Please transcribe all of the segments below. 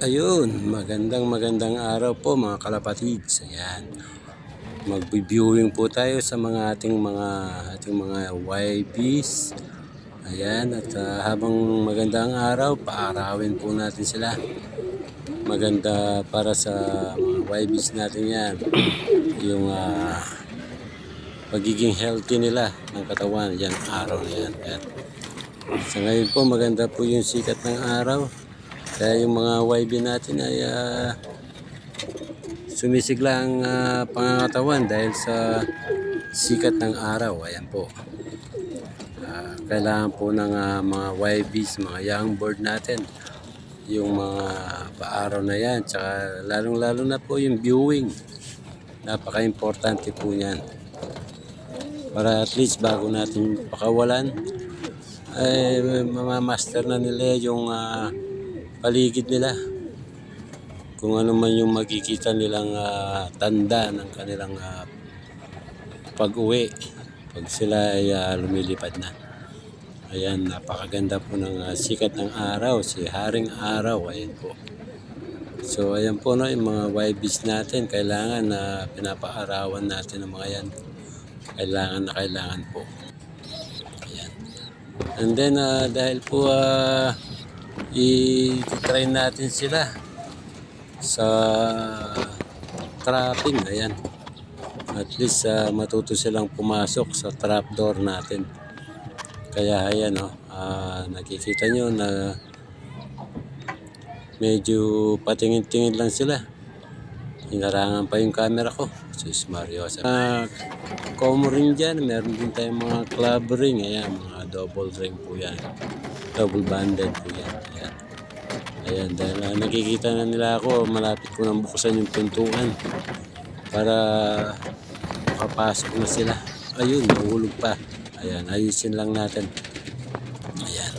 Ayun, magandang araw po mga kalapatids. Ayan, magbi-viewing po tayo sa ating mga YBs. Ayan, at habang magandang araw, paarawin po natin sila. Maganda para sa mga YBs natin yan. Yung pagiging healthy nila ng katawan, yan, araw na yan. Ayan. Sa ngayon po, maganda po yung sikat ng araw. Kaya yung mga YB natin ay sumisigla ang pangangatawan dahil sa sikat ng araw. Ayan po. Kailangan po ng mga YBs, mga young bird natin, yung mga paaraw na yan. Tsaka lalong-lalo na po yung viewing. Napaka-importante po yan. Para at least bago natin pakawalan, ay mamamaster na nila yung paligid nila. Kung ano man yung makikita nilang tanda ng kanilang pag-uwi pag sila ay lumilipad na. Ayan, napakaganda po ng sikat ng araw, si Haring Araw. Ayan po. So ayan po, no, yung mga YBs natin, kailangan na pinapaarawan natin ng mga yan. Kailangan po. Ayan. And then dahil po i-try natin sila sa trapping. Ayan, at least matuto silang pumasok sa trapdoor natin. Kaya ayan, nakikita nyo na medyo patingin-tingin lang sila. Hinarangan pa yung camera ko. Sus Mario. Common ring dyan, meron din tayong mga club ring. Ayan, mga double ring po yan, double banded po yan. Ayan, dahil nakikita na nila ako, malapit ko nang buksan yung pintuan para makapasok na sila. Ayun, nahulog pa. Ayan, ayusin lang natin. Ayan,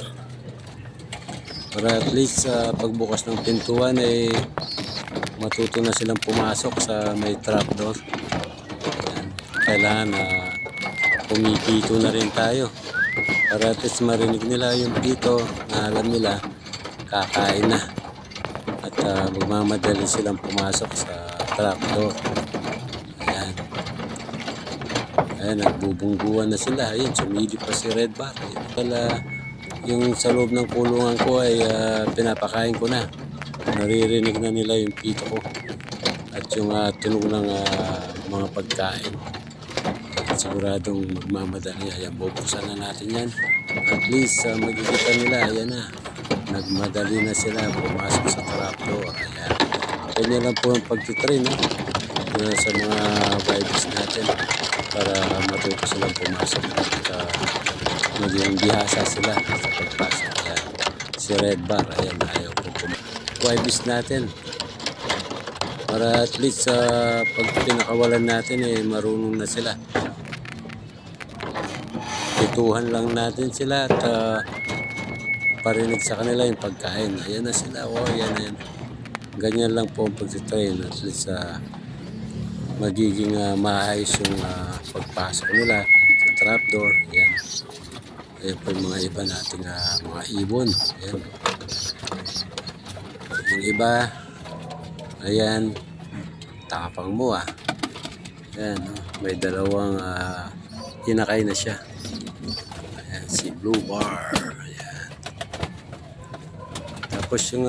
para at least pagbukas ng pintuan ay matuto na silang pumasok sa may trapdoor. Ayan, kailangan pumipito na rin tayo para at least marinig nila yung pito na alam nila kakain na at magmamadali silang pumasok sa trapdoor. Ayan, ayan, nagbubungguan na sila. Ayan, sumilip pa si Red Bar. Pala yung sa loob ng kulungan ko ay pinapakain ko na. Naririnig na nila yung pito ko at yung tunog ng mga pagkain. Siguradong magmamadali. Ayan, bubuksan na natin yan. At least magkikita nila. Ayan na, nagmadali na sila pumasok sa trapdoor. Ayan, ganyan lang po ang pagtitrain sa mga vibes natin para matuto silang pumasok at maging bihasa sila sa pagpasok. Ayan, si Red Bar, ayan, ayaw po pumasok. Vibes natin para at least pag pinakawalan natin marunong na sila. Pituhan lang natin sila at parinig sa kanila yung pagkain. Ayan na sila. Ayan. Ganyan lang po ang pag-train. At least magiging maayos yung pagpasok nila sa trapdoor. Ayan. Ayan po yung mga iba nating mga ibon. Ayan. Yung iba, ayan, tapang mo Ayan, may dalawang hinakay na siya. Ayan, si Blue Bar. Tapos yung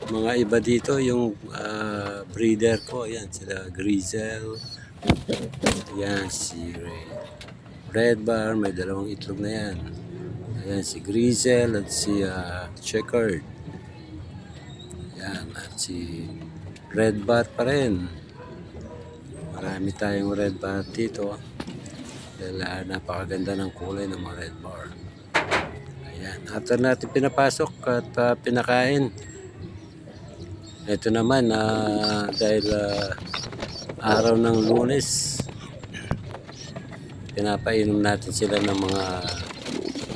mga iba dito, yung breeder ko, ayan, sila Grizzle. Ayan, si Red Bar, may dalawang itlog na yan. Ayan, si Grizzle at si Checkered. Ayan, at si Red Bar pa rin. Marami tayong Red Bar dito. Dahil napakaganda ng kulay ng mga Red Bar. Ayan, after natin pinapasok at pinakain, ito naman dahil araw ng Lunes, pinapainom natin sila ng mga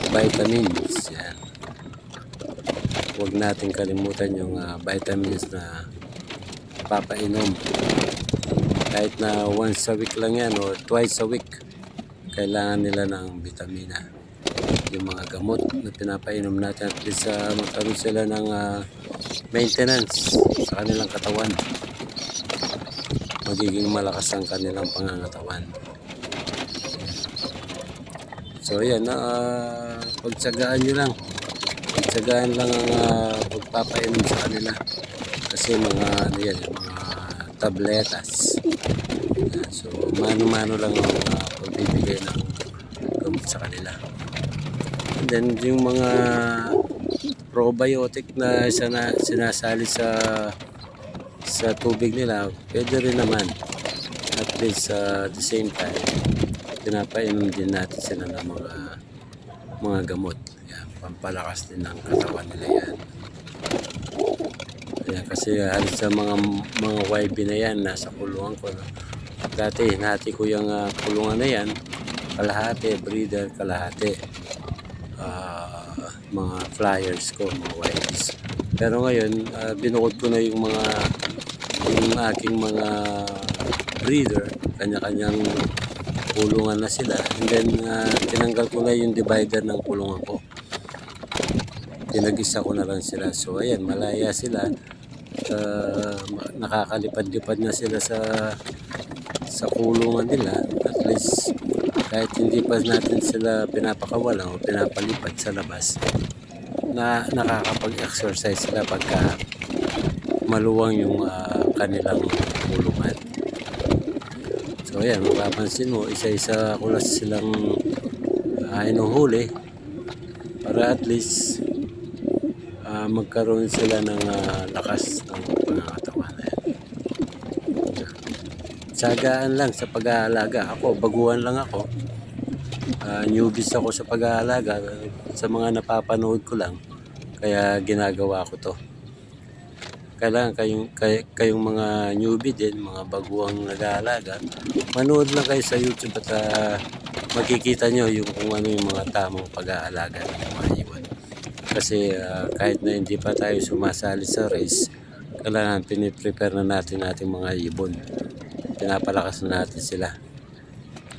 vitamins. Yan, huwag natin kalimutan yung vitamins na papainom. Kahit na once a week lang yan o twice a week, kailangan nila ng vitamina. Yung mga gamot na pinapainom natin, at least magkaroon sila ng maintenance sa kanilang katawan. Magiging malakas ang kanilang pangangatawan. So ayan, pagtsagaan nyo lang. Pagtsagaan lang ang pagpapainom sa kanila. Kasi mga ano yan, mga tabletas. Ayan, so mano-mano lang ang pagbibigay ng gamot sa kanila. And then yung mga probiotic na sinasali sa tubig nila, pwede rin naman. At least at the same time, pinapainom din natin sila ng mga gamot. Yan, pampalakas din ng katawan nila yan. Yan, kasi halos sa mga YB na yan, nasa kulungan ko. No? Dati, hinati ko yung kulungan na yan, kalahati, breeder, kalahati. Mga flyers ko, mga YBs. Pero ngayon, binukod ko na yung aking mga breeder, kanya-kanyang kulungan na sila. And then, tinanggal ko na yung divider ng kulungan ko. Tinag-isa ko na lang sila. So, ayan, malaya sila. Nakakalipad-lipad na sila sa kulungan nila. At least, kahit hindi pa natin sila pinapakawalan o pinapalipad sa labas, nakakapag-exercise sila pagka maluwang yung kanilang kulungan. So ayan, mapapansin mo, isa-isa ko na silang inuhuli para at least magkaroon sila ng lakas ng pangangatawan. Tsagaan lang sa pag-aalaga. Ako, baguhan lang ako. Newbies ako sa pag-aalaga. Sa mga napapanood ko lang. Kaya ginagawa ko to. Kailangan kayong mga newbie din, mga baguhang nag-aalaga, manood lang kayo sa YouTube at makikita nyo kung ano yung mga tamang pag-aalaga ng mga ibon. Kasi kahit na hindi pa tayo sumasali sa race, kailangan piniprepare na natin ating mga ibon. Pinapalakas na natin sila,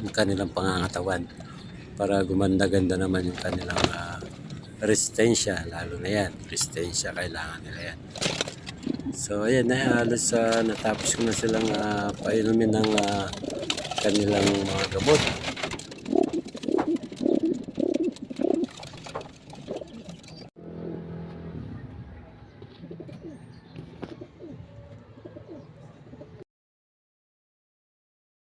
ang kanilang pangangatawan, para gumanda-ganda naman yung kanilang resistensya. Lalo na yan, resistensya, kailangan nila yan. So ayan na, halos natapos ko na silang painumin ng kanilang mga gamot.